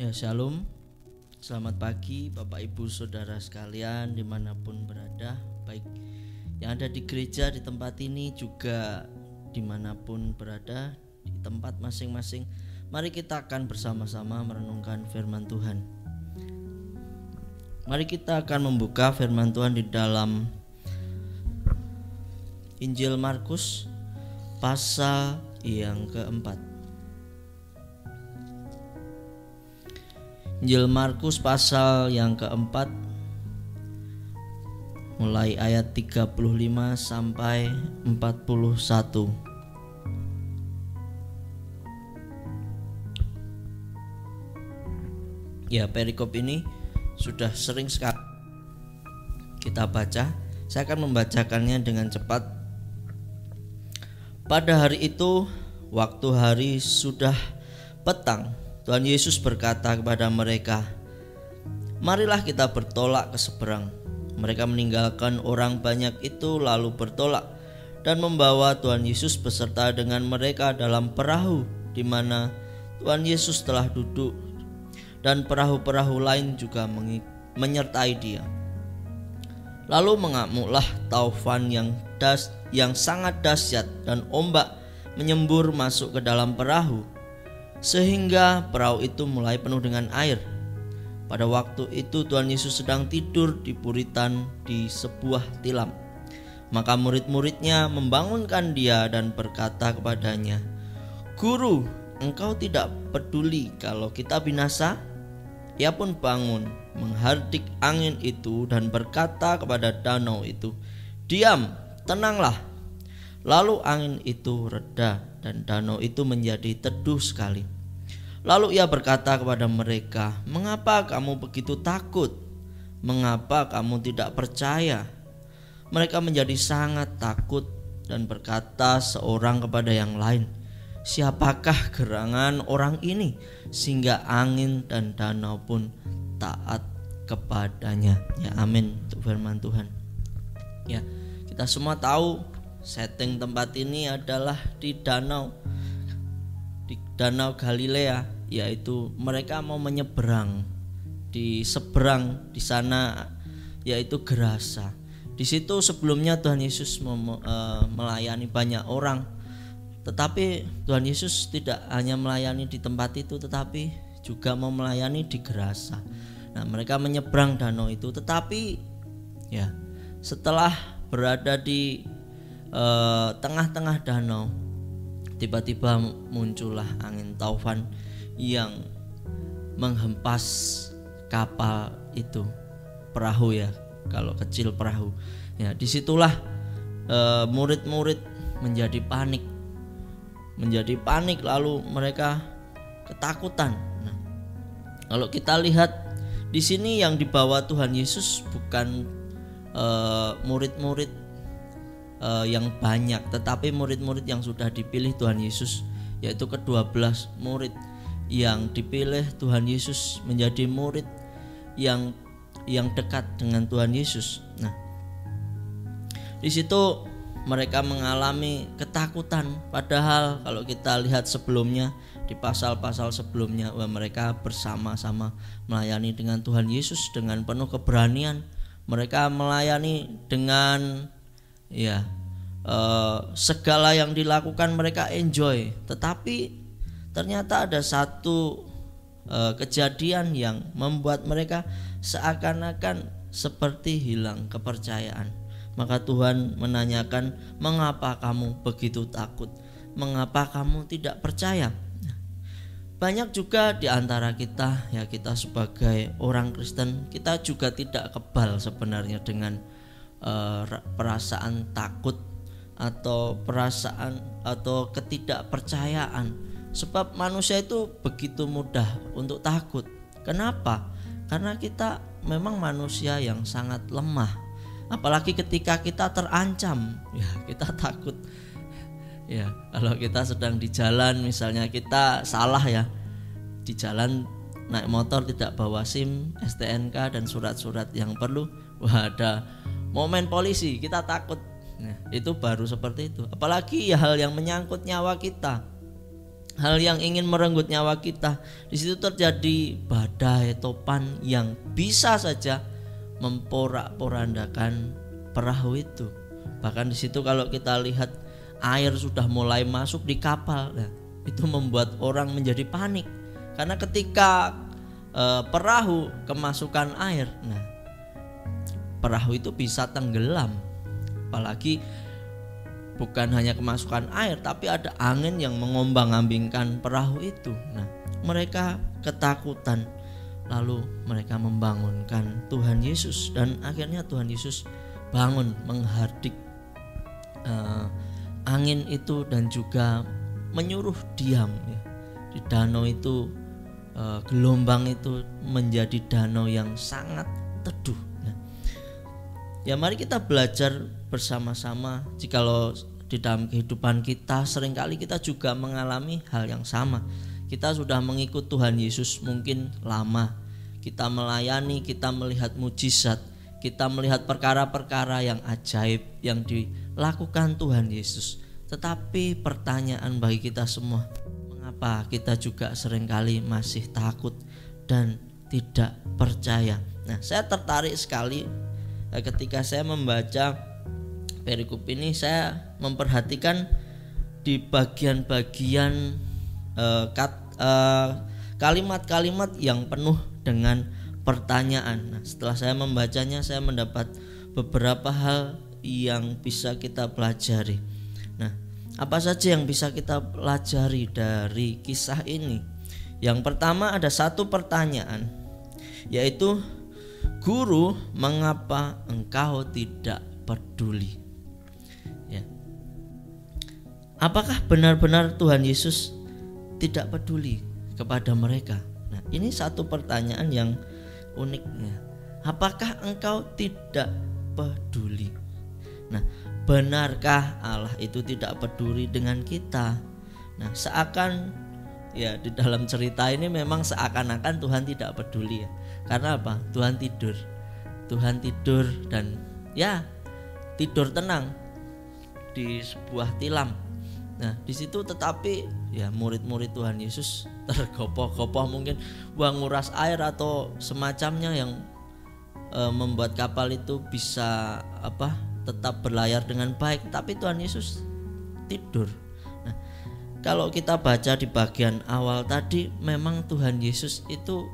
Ya, shalom. Selamat pagi Bapak Ibu Saudara sekalian dimanapun berada, baik yang ada di gereja di tempat ini juga dimanapun berada di tempat masing-masing. Mari kita akan bersama-sama merenungkan firman Tuhan. Mari kita akan membuka firman Tuhan di dalam Injil Markus pasal yang keempat. Injil Markus pasal yang keempat, mulai ayat 35 sampai 41. Ya, perikop ini sudah sering sekali kita baca. Saya akan membacakannya dengan cepat. Pada hari itu, waktu hari sudah petang, Tuhan Yesus berkata kepada mereka, "Marilah kita bertolak ke seberang." Mereka meninggalkan orang banyak itu lalu bertolak dan membawa Tuhan Yesus beserta dengan mereka dalam perahu di mana Tuhan Yesus telah duduk, dan perahu-perahu lain juga menyertai dia. Lalu mengamuklah taufan yang sangat dahsyat, dan ombak menyembur masuk ke dalam perahu, sehingga perahu itu mulai penuh dengan air. Pada waktu itu Tuhan Yesus sedang tidur di puritan di sebuah tilam. Maka murid-muridnya membangunkan dia dan berkata kepadanya, "Guru, engkau tidak peduli kalau kita binasa?" Ia pun bangun, menghardik angin itu dan berkata kepada danau itu, "Diam, tenanglah." Lalu angin itu reda dan danau itu menjadi teduh sekali. Lalu ia berkata kepada mereka, "Mengapa kamu begitu takut? Mengapa kamu tidak percaya?" Mereka menjadi sangat takut dan berkata seorang kepada yang lain, "Siapakah gerangan orang ini sehingga angin dan danau pun taat kepadanya?" Ya, amin untuk firman Tuhan. Ya, kita semua tahu setting tempat ini adalah di danau Galilea, yaitu mereka mau menyeberang. Di seberang di sana yaitu Gerasa. Di situ sebelumnya Tuhan Yesus melayani banyak orang, tetapi Tuhan Yesus tidak hanya melayani di tempat itu, tetapi juga mau melayani di Gerasa. Nah, mereka menyeberang danau itu, tetapi ya setelah berada di tengah-tengah danau, tiba-tiba muncullah angin taufan yang menghempas kapal itu, perahu ya, kalau kecil perahu. Ya, disitulah murid-murid menjadi panik lalu mereka ketakutan. Nah, kalau kita lihat di sini yang dibawa Tuhan Yesus bukan murid-murid yang banyak, tetapi murid-murid yang sudah dipilih Tuhan Yesus, yaitu ke-12 murid yang dipilih Tuhan Yesus menjadi murid yang dekat dengan Tuhan Yesus. Nah, di situ mereka mengalami ketakutan, padahal kalau kita lihat sebelumnya di pasal-pasal sebelumnya, mereka bersama-sama melayani dengan Tuhan Yesus dengan penuh keberanian. Mereka melayani dengan segala yang dilakukan mereka enjoy, tetapi ternyata ada satu kejadian yang membuat mereka seakan-akan seperti hilang kepercayaan. Maka Tuhan menanyakan, "Mengapa kamu begitu takut? Mengapa kamu tidak percaya?" Banyak juga di antara kita, ya, kita sebagai orang Kristen, kita juga tidak kebal sebenarnya dengan perasaan takut atau perasaan atau ketidakpercayaan, sebab manusia itu begitu mudah untuk takut. Kenapa? Karena kita memang manusia yang sangat lemah, apalagi ketika kita terancam, ya kita takut. Ya, kalau kita sedang di jalan, misalnya kita salah ya, di jalan naik motor tidak bawa SIM, STNK dan surat-surat yang perlu, ada momen polisi, kita takut. Nah, itu baru seperti itu. Apalagi hal yang menyangkut nyawa kita. hal yang ingin merenggut nyawa kita. Di situ terjadi badai topan yang bisa saja memporak-porandakan perahu itu. Bahkan di situ kalau kita lihat air sudah mulai masuk di kapal, nah, itu membuat orang menjadi panik karena ketika perahu kemasukan air, nah perahu itu bisa tenggelam. Apalagi bukan hanya kemasukan air, tapi ada angin yang mengombang-ambingkan perahu itu. Nah, mereka ketakutan, lalu mereka membangunkan Tuhan Yesus, dan akhirnya Tuhan Yesus bangun menghardik angin itu dan juga menyuruh diam ya. Di danau itu gelombang itu menjadi danau yang sangat teduh. Ya mari kita belajar bersama-sama. Jikalau di dalam kehidupan kita seringkali kita juga mengalami hal yang sama. Kita sudah mengikut Tuhan Yesus mungkin lama. Kita melayani, kita melihat mujizat, kita melihat perkara-perkara yang ajaib yang dilakukan Tuhan Yesus. Tetapi pertanyaan bagi kita semua, mengapa kita juga seringkali masih takut dan tidak percaya? Nah, saya tertarik sekali ketika saya membaca perikop ini. Saya memperhatikan di bagian-bagian kalimat-kalimat yang penuh dengan pertanyaan. Nah, setelah saya membacanya, saya mendapat beberapa hal yang bisa kita pelajari. Nah, apa saja yang bisa kita pelajari dari kisah ini? Yang pertama, ada satu pertanyaan, yaitu, Guru, mengapa engkau tidak peduli? Ya. Apakah benar-benar Tuhan Yesus tidak peduli kepada mereka? Nah, ini satu pertanyaan yang uniknya. Apakah engkau tidak peduli? Nah, benarkah Allah itu tidak peduli dengan kita? Nah, seakan ya di dalam cerita ini memang seakan-akan Tuhan tidak peduli ya. Karena apa? Tuhan tidur dan ya tidur tenang di sebuah tilam. Nah, di situ tetapi ya murid-murid Tuhan Yesus tergopoh-gopoh mungkin buang nguras air atau semacamnya yang membuat kapal itu bisa tetap berlayar dengan baik, tapi Tuhan Yesus tidur. Nah, kalau kita baca di bagian awal tadi, memang Tuhan Yesus itu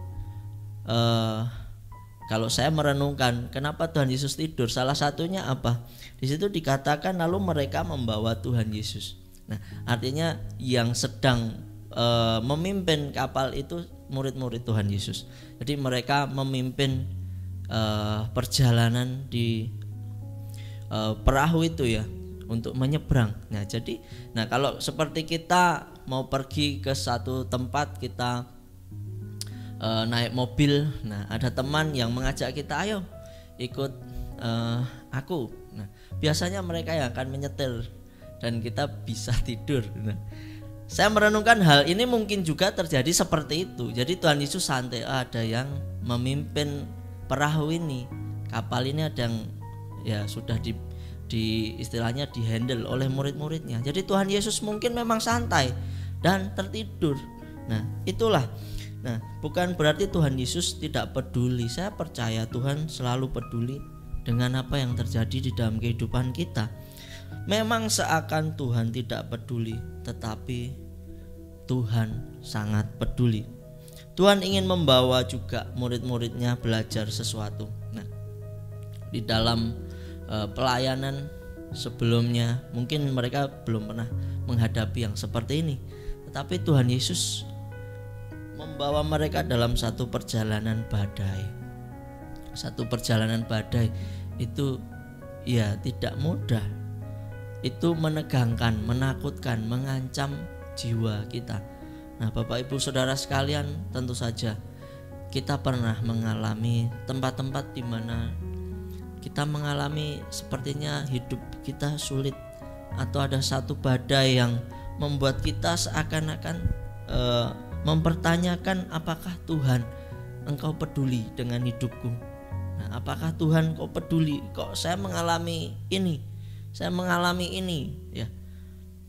kalau saya merenungkan kenapa Tuhan Yesus tidur, salah satunya apa? Di situ dikatakan lalu mereka membawa Tuhan Yesus. Nah, artinya yang sedang memimpin kapal itu murid-murid Tuhan Yesus. Jadi mereka memimpin perjalanan di perahu itu ya untuk menyeberang. Nah, jadi kalau seperti kita mau pergi ke satu tempat, kita naik mobil, nah ada teman yang mengajak kita, ayo ikut aku. Nah, biasanya mereka yang akan menyetir dan kita bisa tidur. Nah, saya merenungkan hal ini mungkin juga terjadi seperti itu. Jadi Tuhan Yesus santai, ada yang memimpin perahu ini, kapal ini ada yang ya sudah di istilahnya dihandle oleh murid-muridnya. Jadi Tuhan Yesus mungkin memang santai dan tertidur. Nah, itulah. Nah, bukan berarti Tuhan Yesus tidak peduli. Saya percaya Tuhan selalu peduli dengan apa yang terjadi di dalam kehidupan kita. Memang seakan Tuhan tidak peduli, tetapi Tuhan sangat peduli. Tuhan ingin membawa juga murid-muridnya belajar sesuatu. Nah, di dalam pelayanan sebelumnya mungkin mereka belum pernah menghadapi yang seperti ini, tetapi Tuhan Yesus membawa mereka dalam satu perjalanan badai. Satu perjalanan badai itu ya tidak mudah. Itu menegangkan, menakutkan, mengancam jiwa kita. Nah, Bapak Ibu Saudara sekalian, tentu saja kita pernah mengalami tempat-tempat di mana kita mengalami sepertinya hidup kita sulit, atau ada satu badai yang membuat kita seakan-akan mempertanyakan, apakah Tuhan engkau peduli dengan hidupku? Nah, apakah Tuhan kau peduli? Kok saya mengalami ini? Saya mengalami ini ya.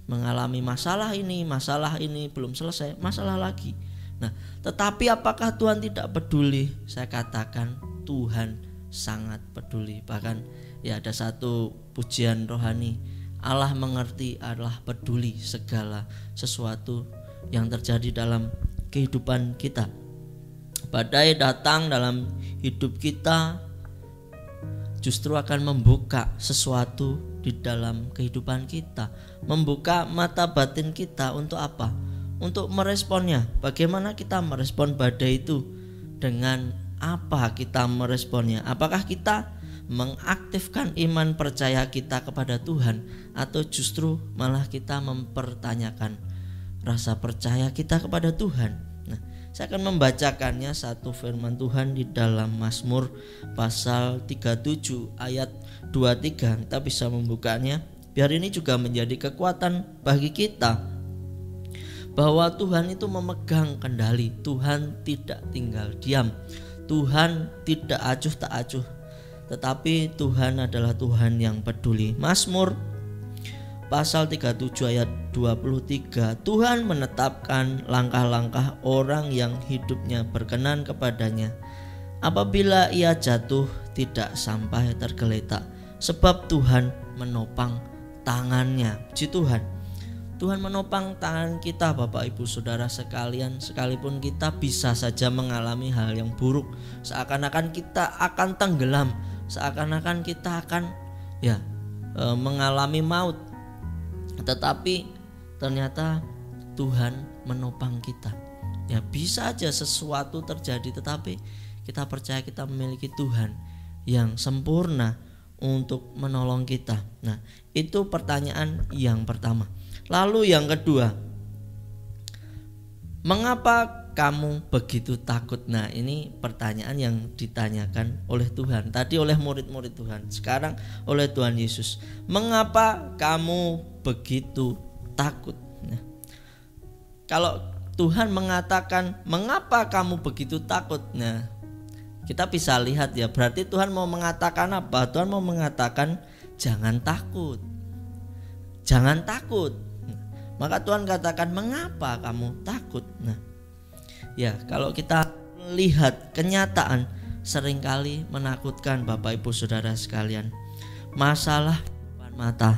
mengalami masalah ini belum selesai, masalah lagi. Nah, tetapi apakah Tuhan tidak peduli? Saya katakan Tuhan sangat peduli. Bahkan ya ada satu pujian rohani, Allah mengerti, Allah peduli segala sesuatu yang terjadi dalam kehidupan kita. Badai datang dalam hidup kita justru akan membuka sesuatu di dalam kehidupan kita, membuka mata batin kita untuk apa? Untuk meresponnya. Bagaimana kita merespon badai itu? Dengan apa kita meresponnya? Apakah kita mengaktifkan iman percaya kita kepada Tuhan, atau justru malah kita mempertanyakan rasa percaya kita kepada Tuhan? Nah, saya akan membacakannya satu firman Tuhan di dalam Mazmur pasal 37 ayat 23. Kita bisa membukanya biar ini juga menjadi kekuatan bagi kita, bahwa Tuhan itu memegang kendali. Tuhan tidak tinggal diam, Tuhan tidak acuh tak acuh, tetapi Tuhan adalah Tuhan yang peduli. Mazmur pasal 37 ayat 23, Tuhan menetapkan langkah-langkah orang yang hidupnya berkenan kepadanya. Apabila ia jatuh tidak sampai tergeletak, sebab Tuhan menopang tangannya. Puji Tuhan. Tuhan menopang tangan kita, Bapak Ibu Saudara sekalian. Sekalipun kita bisa saja mengalami hal yang buruk, seakan-akan kita akan tenggelam, seakan-akan kita akan mengalami maut, tetapi ternyata Tuhan menopang kita. Ya, bisa aja sesuatu terjadi, tetapi kita percaya kita memiliki Tuhan yang sempurna untuk menolong kita. Nah, itu pertanyaan yang pertama. Lalu yang kedua, mengapa kamu begitu takut? Nah, ini pertanyaan yang ditanyakan oleh Tuhan. Tadi oleh murid-murid Tuhan, sekarang oleh Tuhan Yesus. Mengapa kamu begitu takut? Nah, kalau Tuhan mengatakan mengapa kamu begitu takut, nah kita bisa lihat ya, berarti Tuhan mau mengatakan apa? Tuhan mau mengatakan jangan takut, jangan takut. Maka Tuhan katakan mengapa kamu takut? Nah, ya kalau kita lihat kenyataan seringkali menakutkan, Bapak Ibu Saudara sekalian. Masalah depan mata,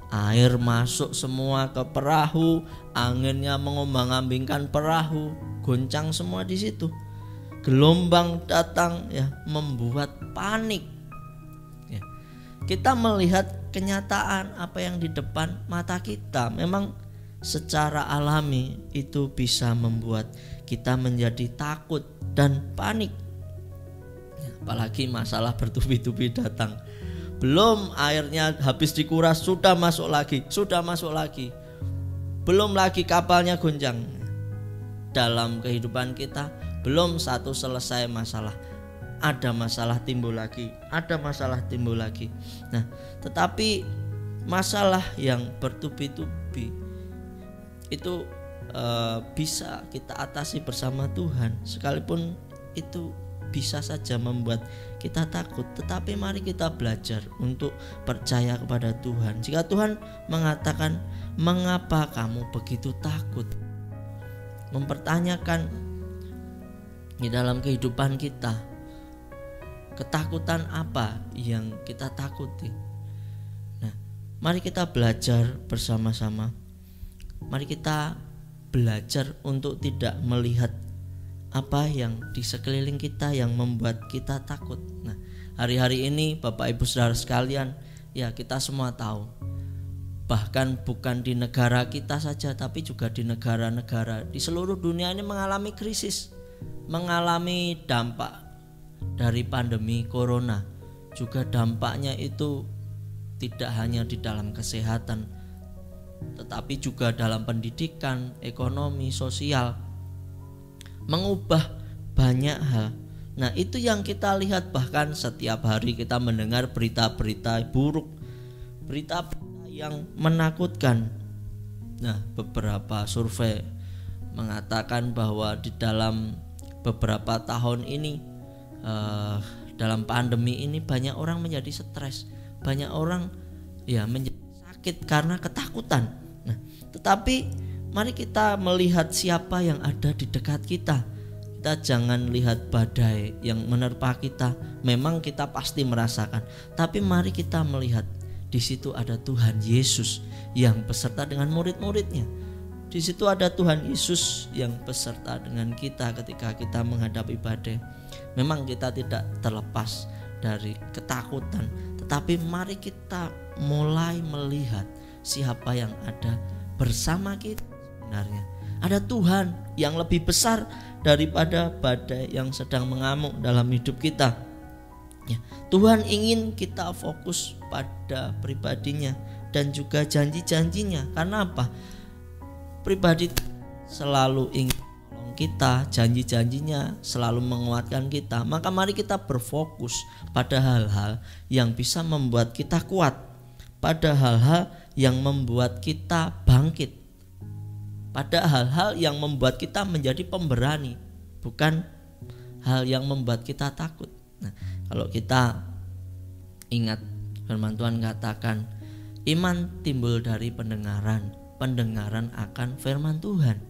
air masuk semua ke perahu, anginnya mengombang-ambingkan perahu, goncang semua di situ. Gelombang datang ya, membuat panik. Ya, kita melihat kenyataan apa yang di depan mata kita, memang secara alami itu bisa membuat kita menjadi takut dan panik. Ya, apalagi masalah bertubi-tubi datang. Belum airnya habis dikuras sudah masuk lagi. Belum lagi kapalnya goncang. Dalam kehidupan kita belum satu selesai masalah, ada masalah timbul lagi. Nah, tetapi masalah yang bertubi-tubi itu bisa kita atasi bersama Tuhan. Sekalipun itu bisa saja membuat kita takut, tetapi mari kita belajar untuk percaya kepada Tuhan. Jika Tuhan mengatakan mengapa kamu begitu takut, mempertanyakan di dalam kehidupan kita, ketakutan apa yang kita takuti. Nah, mari kita belajar bersama-sama. Mari kita belajar untuk tidak melihat apa yang di sekeliling kita yang membuat kita takut. Nah, hari-hari ini Bapak Ibu Saudara sekalian, ya kita semua tahu, bahkan bukan di negara kita saja, tapi juga di negara-negara di seluruh dunia ini mengalami krisis, mengalami dampak dari pandemi corona. Juga dampaknya itu tidak hanya di dalam kesehatan, tetapi juga dalam pendidikan, ekonomi, sosial, mengubah banyak hal. Nah, itu yang kita lihat, bahkan setiap hari kita mendengar berita-berita buruk, berita yang menakutkan. Nah, beberapa survei mengatakan bahwa di dalam beberapa tahun ini, dalam pandemi ini, banyak orang menjadi stres, banyak orang ya menjadi sakit karena ketakutan. Nah, tetapi mari kita melihat siapa yang ada di dekat kita. Kita jangan lihat badai yang menerpa kita. Memang kita pasti merasakan, tapi mari kita melihat di situ ada Tuhan Yesus yang beserta dengan murid-muridnya. Di situ ada Tuhan Yesus yang beserta dengan kita ketika kita menghadapi badai. Memang kita tidak terlepas dari ketakutan, tetapi mari kita mulai melihat siapa yang ada bersama kita sebenarnya. Ada Tuhan yang lebih besar daripada badai yang sedang mengamuk dalam hidup kita. Ya, Tuhan ingin kita fokus pada pribadinya dan juga janji-janjinya. Karena apa? Pribadi selalu ingin menolong kita, janji-janjinya selalu menguatkan kita. Maka mari kita berfokus pada hal-hal yang bisa membuat kita kuat, pada hal-hal yang membuat kita bangkit, pada hal-hal yang membuat kita menjadi pemberani, bukan hal yang membuat kita takut. Nah, kalau kita ingat firman Tuhan katakan, iman timbul dari pendengaran, pendengaran akan firman Tuhan.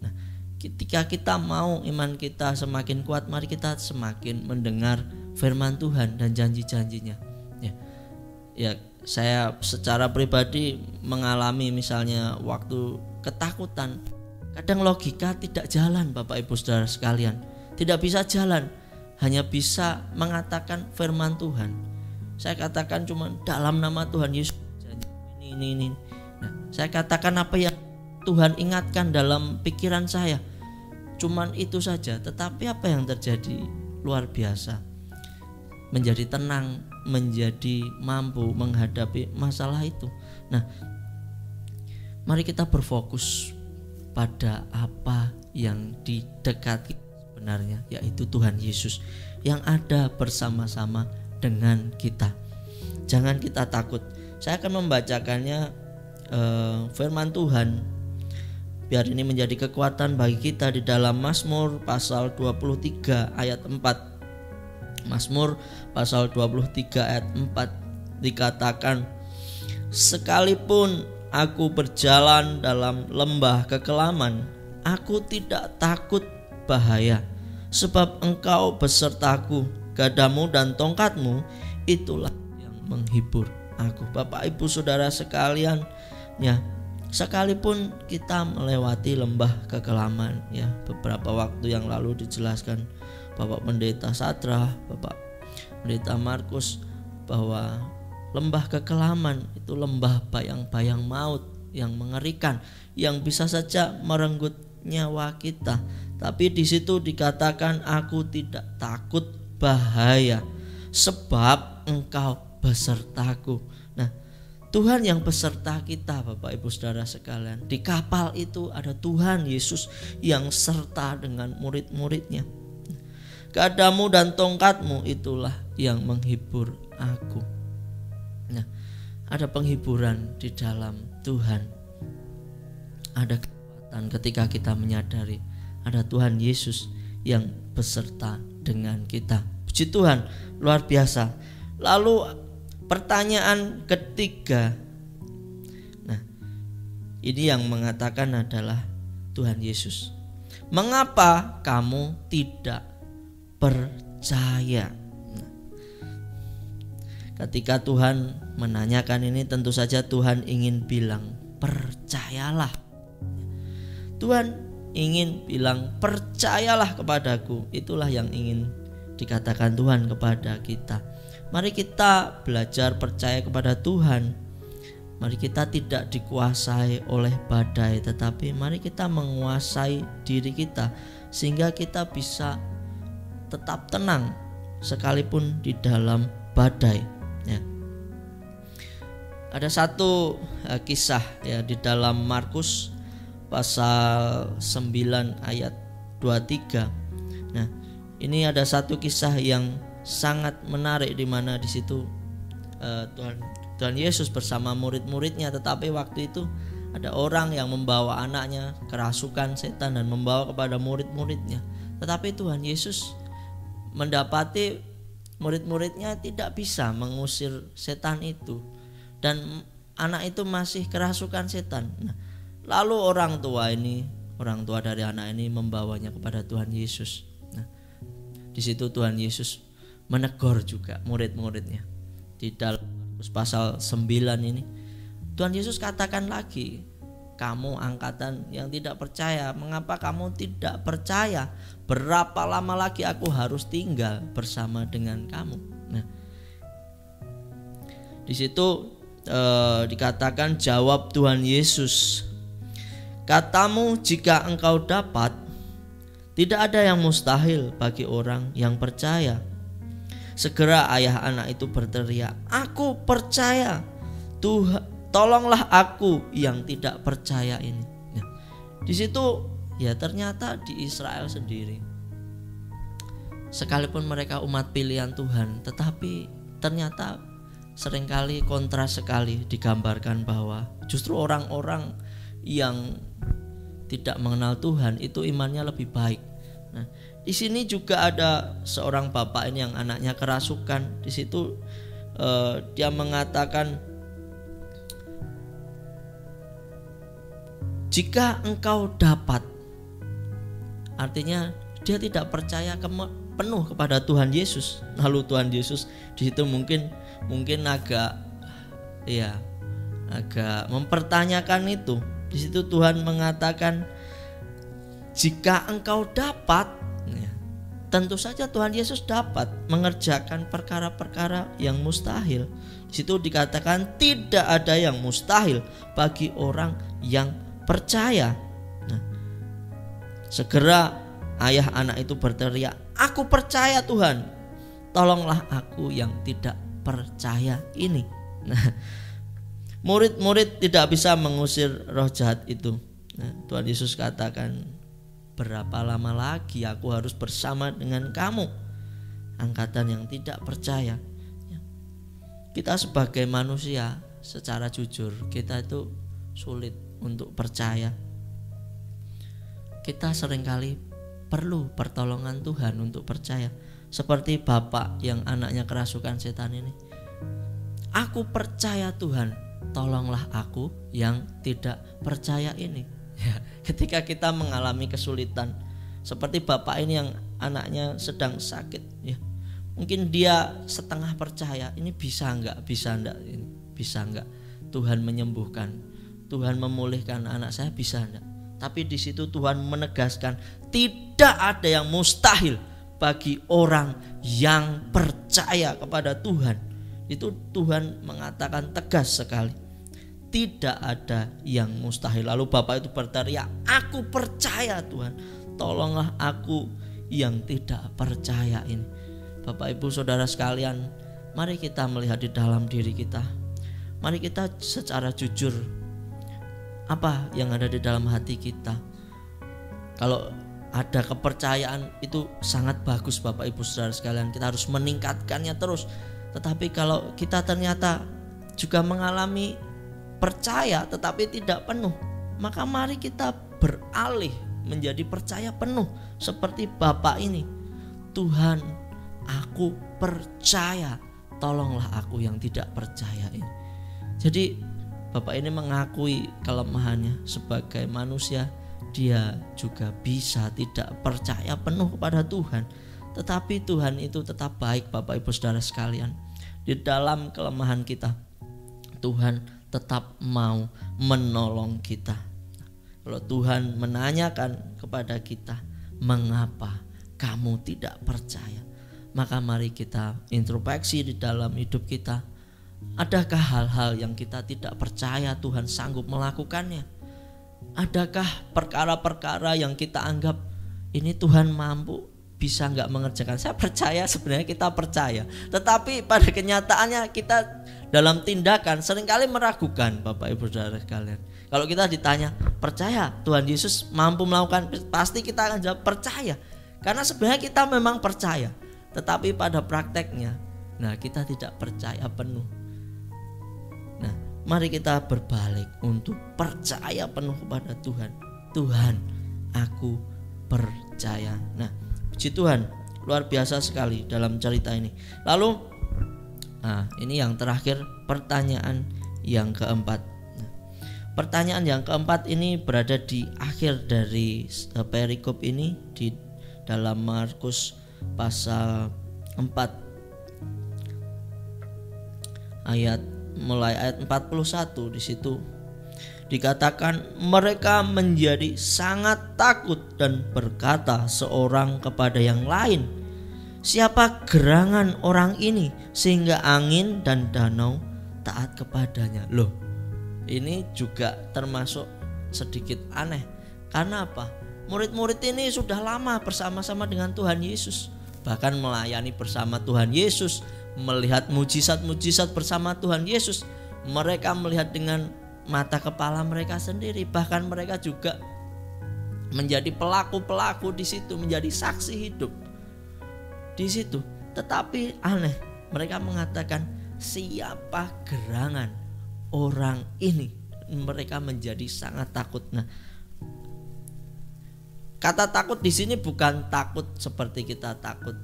Nah, ketika kita mau iman kita semakin kuat, mari kita semakin mendengar firman Tuhan dan janji-janjinya. Ya, saya secara pribadi mengalami misalnya waktu ketakutan, kadang logika tidak jalan, Bapak Ibu Saudara sekalian, tidak bisa jalan, hanya bisa mengatakan firman Tuhan. Saya katakan cuma dalam nama Tuhan Yesus ini. Nah, saya katakan apa yang Tuhan ingatkan dalam pikiran saya, cuman itu saja. Tetapi apa yang terjadi luar biasa, menjadi tenang, menjadi mampu menghadapi masalah itu. Nah, mari kita berfokus pada apa yang di dekat kita sebenarnya, yaitu Tuhan Yesus yang ada bersama-sama dengan kita. Jangan kita takut. Saya akan membacakannya firman Tuhan biar ini menjadi kekuatan bagi kita di dalam Mazmur pasal 23 ayat 4. Mazmur pasal 23 ayat 4 dikatakan, sekalipun aku berjalan dalam lembah kekelaman, aku tidak takut bahaya, sebab engkau besertaku, gadamu dan tongkatmu itulah yang menghibur aku. Bapak Ibu Saudara sekalian, ya, sekalipun kita melewati lembah kekelaman, ya, beberapa waktu yang lalu dijelaskan Bapak Pendeta Satra, Bapak Pendeta Markus, bahwa lembah kekelaman itu lembah bayang-bayang maut yang mengerikan, yang bisa saja merenggut nyawa kita. Tapi di situ dikatakan, aku tidak takut bahaya, sebab engkau besertaku. Nah, Tuhan yang beserta kita, Bapak Ibu Saudara sekalian. Di kapal itu ada Tuhan Yesus yang serta dengan murid-muridnya. Gadamu dan tongkatmu itulah yang menghibur aku. Nah, ada penghiburan di dalam Tuhan. Ada kekuatan ketika kita menyadari ada Tuhan Yesus yang beserta dengan kita. Puji Tuhan, luar biasa. Lalu pertanyaan ketiga. Nah, ini yang mengatakan adalah Tuhan Yesus. Mengapa kamu tidak percaya? Nah, ketika Tuhan menanyakan ini, tentu saja Tuhan ingin bilang, percayalah. Tuhan ingin bilang, percayalah kepadaku. Itulah yang ingin dikatakan Tuhan kepada kita. Mari kita belajar percaya kepada Tuhan. Mari kita tidak dikuasai oleh badai, tetapi mari kita menguasai diri kita, sehingga kita bisa tetap tenang sekalipun di dalam badai, ya. Ada satu kisah, ya, di dalam Markus pasal 9 ayat 23. Nah, ini ada satu kisah yang sangat menarik, di mana di situ Tuhan Yesus bersama murid-muridnya, tetapi waktu itu ada orang yang membawa anaknya kerasukan setan dan membawa kepada murid-muridnya. Tetapi Tuhan Yesus mendapati murid-muridnya tidak bisa mengusir setan itu, dan anak itu masih kerasukan setan. Nah, lalu orang tua dari anak ini membawanya kepada Tuhan Yesus. Nah, di situ Tuhan Yesus menegur juga murid-muridnya. Di dalam pasal 9 ini Tuhan Yesus katakan lagi, kamu angkatan yang tidak percaya, mengapa kamu tidak percaya? Berapa lama lagi aku harus tinggal bersama dengan kamu? Nah, di situ dikatakan jawab Tuhan Yesus, katamu jika engkau dapat, tidak ada yang mustahil bagi orang yang percaya. Segera ayah anak itu berteriak, aku percaya, Tuhan, tolonglah aku yang tidak percaya ini. Nah, di situ ya ternyata di Israel sendiri, sekalipun mereka umat pilihan Tuhan, tetapi ternyata seringkali kontras sekali digambarkan bahwa justru orang-orang yang tidak mengenal Tuhan itu imannya lebih baik. Nah, di sini juga ada seorang bapak ini yang anaknya kerasukan. Di situ dia mengatakan, jika engkau dapat, artinya dia tidak percaya penuh kepada Tuhan Yesus. Lalu Tuhan Yesus di situ mungkin agak mempertanyakan itu. Di situ Tuhan mengatakan, jika engkau dapat, ya, tentu saja Tuhan Yesus dapat mengerjakan perkara-perkara yang mustahil. Di situ dikatakan tidak ada yang mustahil bagi orang yang percaya. Nah, segera ayah anak itu berteriak, aku percaya Tuhan, tolonglah aku yang tidak percaya ini. Nah, murid-murid tidak bisa mengusir roh jahat itu. Nah, Tuhan Yesus katakan, berapa lama lagi aku harus bersama dengan kamu, angkatan yang tidak percaya. Kita sebagai manusia secara jujur, kita itu sulit untuk percaya. Kita seringkali perlu pertolongan Tuhan untuk percaya. Seperti bapak yang anaknya kerasukan setan ini, aku percaya Tuhan, tolonglah aku yang tidak percaya ini. Ya, ketika kita mengalami kesulitan seperti bapak ini yang anaknya sedang sakit, ya, mungkin dia setengah percaya, ini bisa enggak Tuhan menyembuhkan, Tuhan memulihkan anak saya, bisa enggak? Tapi di situ Tuhan menegaskan, tidak ada yang mustahil bagi orang yang percaya kepada Tuhan. Itu Tuhan mengatakan tegas sekali, tidak ada yang mustahil. Lalu bapak itu berteriak, aku percaya Tuhan, tolonglah aku yang tidak percaya ini. Bapak ibu saudara sekalian, mari kita melihat di dalam diri kita. Mari kita secara jujur, apa yang ada di dalam hati kita. Kalau ada kepercayaan itu sangat bagus Bapak Ibu saudara sekalian, kita harus meningkatkannya terus. Tetapi kalau kita ternyata juga mengalami percaya tetapi tidak penuh, maka mari kita beralih menjadi percaya penuh seperti bapak ini. Tuhan, aku percaya, tolonglah aku yang tidak percaya ini. Jadi bapak ini mengakui kelemahannya sebagai manusia. Dia juga bisa tidak percaya penuh kepada Tuhan, tetapi Tuhan itu tetap baik Bapak Ibu saudara sekalian. Di dalam kelemahan kita, Tuhan tetap mau menolong kita. Kalau Tuhan menanyakan kepada kita, mengapa kamu tidak percaya? Maka mari kita introspeksi di dalam hidup kita. Adakah hal-hal yang kita tidak percaya Tuhan sanggup melakukannya? Adakah perkara-perkara yang kita anggap ini Tuhan mampu, bisa nggak mengerjakan? Saya percaya, sebenarnya kita percaya, tetapi pada kenyataannya kita dalam tindakan seringkali meragukan Bapak Ibu saudara sekalian. Kalau kita ditanya, percaya Tuhan Yesus mampu melakukan, pasti kita akan jawab percaya, karena sebenarnya kita memang percaya, tetapi pada prakteknya, nah kita tidak percaya penuh. Nah, mari kita berbalik untuk percaya penuh kepada Tuhan. Tuhan, aku percaya. Nah, puji Tuhan, luar biasa sekali dalam cerita ini. Lalu, nah ini yang terakhir, pertanyaan yang keempat. Nah, pertanyaan yang keempat ini berada di akhir dari perikop ini di dalam Markus pasal 4 mulai ayat 41. Di situ dikatakan mereka menjadi sangat takut dan berkata seorang kepada yang lain, siapa gerangan orang ini sehingga angin dan danau taat kepadanya. Loh, ini juga termasuk sedikit aneh. Karena apa? Murid-murid ini sudah lama bersama-sama dengan Tuhan Yesus, bahkan melayani bersama Tuhan Yesus, melihat mujizat-mujizat bersama Tuhan Yesus. Mereka melihat dengan mata kepala mereka sendiri, bahkan mereka juga menjadi pelaku-pelaku di situ, menjadi saksi hidup di situ. Tetapi aneh, mereka mengatakan siapa gerangan orang ini. Mereka menjadi sangat takut. Nah, kata takut di sini bukan takut seperti kita takut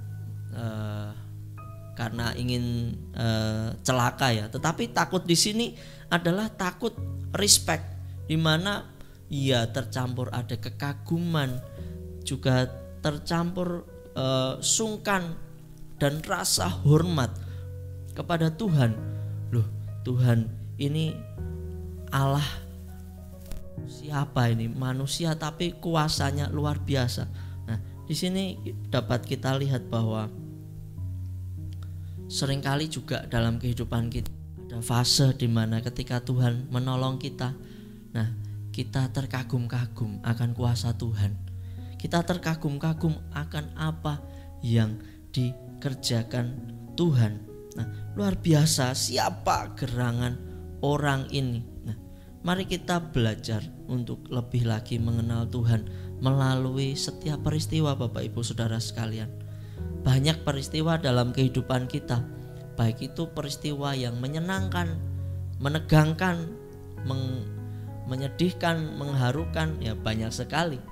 karena ingin celaka ya, tetapi takut di sini adalah takut respect, di mana ya tercampur ada kekaguman, juga tercampur sungkan dan rasa hormat kepada Tuhan. Loh, Tuhan ini Allah siapa ini? Manusia tapi kuasanya luar biasa. Nah, di sini dapat kita lihat bahwa seringkali juga dalam kehidupan kita ada fase di mana ketika Tuhan menolong kita, nah kita terkagum-kagum akan kuasa Tuhan. Kita terkagum-kagum akan apa yang dikerjakan Tuhan. Nah, luar biasa siapa gerangan orang ini. Nah, mari kita belajar untuk lebih lagi mengenal Tuhan melalui setiap peristiwa, Bapak Ibu Saudara sekalian. Banyak peristiwa dalam kehidupan kita, baik itu peristiwa yang menyenangkan, menegangkan, menyedihkan, mengharukan, ya banyak sekali.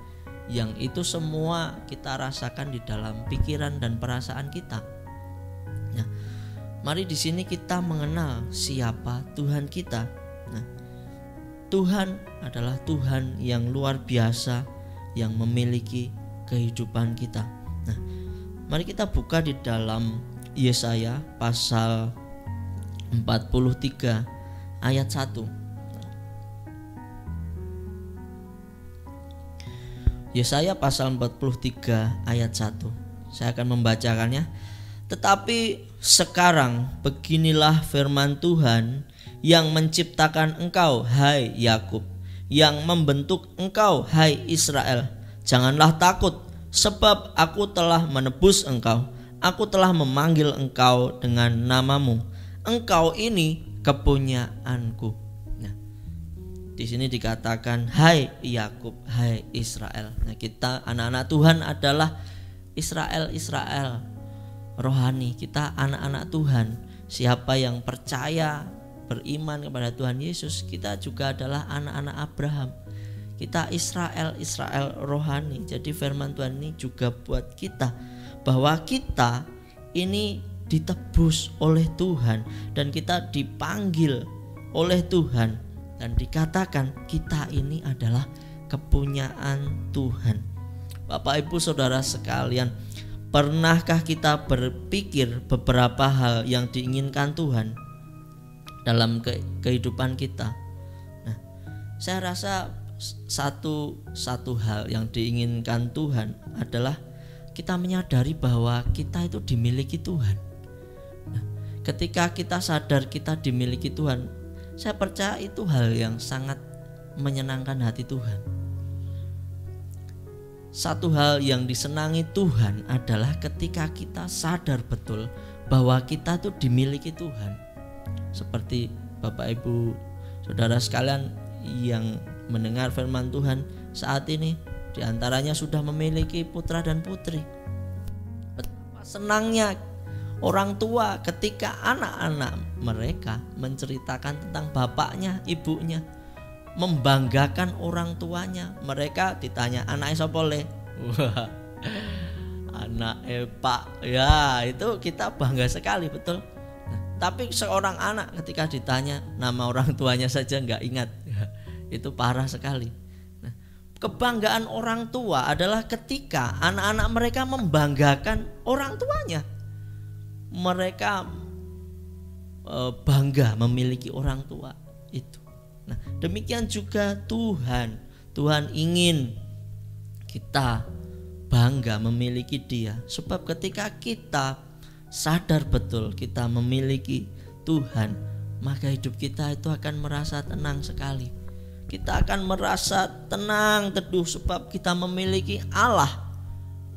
Yang itu semua kita rasakan di dalam pikiran dan perasaan kita. Nah, mari di sini kita mengenal siapa Tuhan kita. Nah, Tuhan adalah Tuhan yang luar biasa yang memiliki kehidupan kita. Nah, mari kita buka di dalam Yesaya pasal 43 ayat 1. Yesaya pasal 43 ayat 1. Saya akan membacakannya. Tetapi sekarang beginilah firman Tuhan yang menciptakan engkau, hai Yakub, yang membentuk engkau, hai Israel. Janganlah takut, sebab aku telah menebus engkau. Aku telah memanggil engkau dengan namamu. Engkau ini kepunyaanku. Nah, di sini dikatakan hai Yakub, hai Israel. Nah, kita anak-anak Tuhan adalah Israel rohani. Kita anak-anak Tuhan. Siapa yang percaya, beriman kepada Tuhan Yesus, kita juga adalah anak-anak Abraham. Kita Israel rohani. Jadi firman Tuhan ini juga buat kita, bahwa kita ini ditebus oleh Tuhan dan kita dipanggil oleh Tuhan, dan dikatakan kita ini adalah kepunyaan Tuhan. Bapak Ibu Saudara sekalian, pernahkah kita berpikir beberapa hal yang diinginkan Tuhan dalam kehidupan kita? Nah, saya rasa satu hal yang diinginkan Tuhan adalah kita menyadari bahwa kita itu dimiliki Tuhan. Nah, ketika kita sadar kita dimiliki Tuhan, saya percaya itu hal yang sangat menyenangkan hati Tuhan. Satu hal yang disenangi Tuhan adalah ketika kita sadar betul bahwa kita itu dimiliki Tuhan. Seperti Bapak Ibu Saudara sekalian yang mendengar firman Tuhan saat ini, diantaranya sudah memiliki putra dan putri. Betapa senangnya orang tua ketika anak-anak mereka menceritakan tentang bapaknya, ibunya, membanggakan orang tuanya. Mereka ditanya anak sapa le? Wah, anak Pak. Ya, itu kita bangga sekali, betul. Nah, Tapi seorang anak ketika ditanya nama orang tuanya saja nggak ingat. Itu parah sekali. Nah, kebanggaan orang tua adalah ketika anak-anak mereka membanggakan orang tuanya. Mereka bangga memiliki orang tua itu. Nah, demikian juga Tuhan ingin kita bangga memiliki Dia, sebab ketika kita sadar betul kita memiliki Tuhan, maka hidup kita itu akan merasa tenang sekali. Kita akan merasa tenang teduh sebab kita memiliki Allah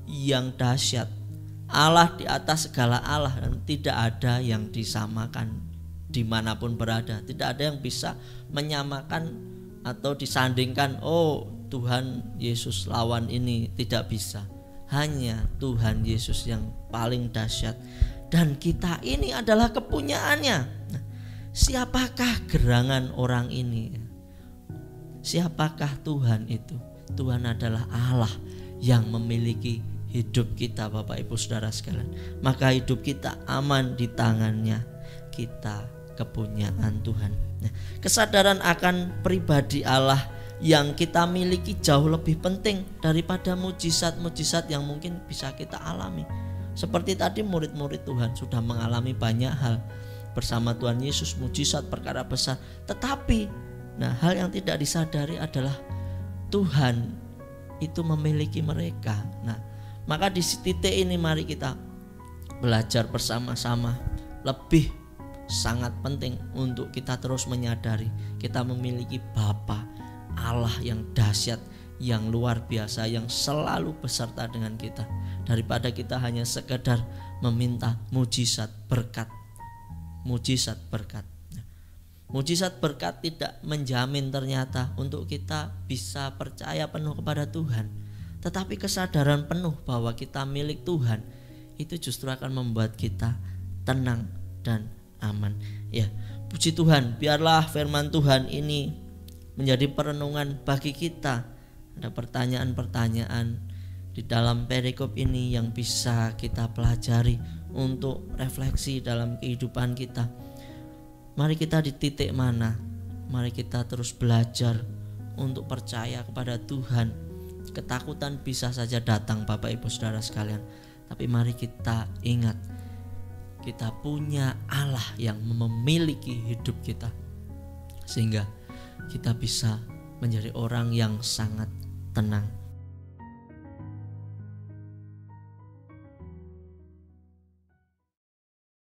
yang dahsyat, Allah di atas segala Allah, dan tidak ada yang disamakan dimanapun berada. Tidak ada yang bisa menyamakan atau disandingkan, oh Tuhan Yesus lawan ini, tidak bisa. Hanya Tuhan Yesus yang paling dahsyat, dan kita ini adalah kepunyaannya. Nah, siapakah gerangan orang ini? Siapakah Tuhan itu? Tuhan adalah Allah yang memiliki hidup kita, Bapak Ibu Saudara sekalian. Maka hidup kita aman di tangannya. Kita kepunyaan Tuhan. Nah, kesadaran akan pribadi Allah yang kita miliki jauh lebih penting daripada mujizat-mujizat yang mungkin bisa kita alami. Seperti tadi murid-murid Tuhan sudah mengalami banyak hal bersama Tuhan Yesus, mujizat, perkara besar. Tetapi hal yang tidak disadari adalah Tuhan itu memiliki mereka. Nah, maka di titik ini mari kita belajar bersama-sama. Lebih sangat penting untuk kita terus menyadari kita memiliki Bapa Allah yang dahsyat, yang luar biasa, yang selalu beserta dengan kita, daripada kita hanya sekedar meminta mujizat berkat. Mujizat berkat tidak menjamin ternyata untuk kita bisa percaya penuh kepada Tuhan. Tetapi kesadaran penuh bahwa kita milik Tuhan itu justru akan membuat kita tenang dan aman. Ya, puji Tuhan, biarlah firman Tuhan ini menjadi perenungan bagi kita. Ada pertanyaan-pertanyaan di dalam perikop ini yang bisa kita pelajari untuk refleksi dalam kehidupan kita. Mari kita di titik mana? Mari kita terus belajar untuk percaya kepada Tuhan. Ketakutan bisa saja datang, Bapak Ibu Saudara sekalian, tapi mari kita ingat kita punya Allah yang memiliki hidup kita, sehingga kita bisa menjadi orang yang sangat tenang.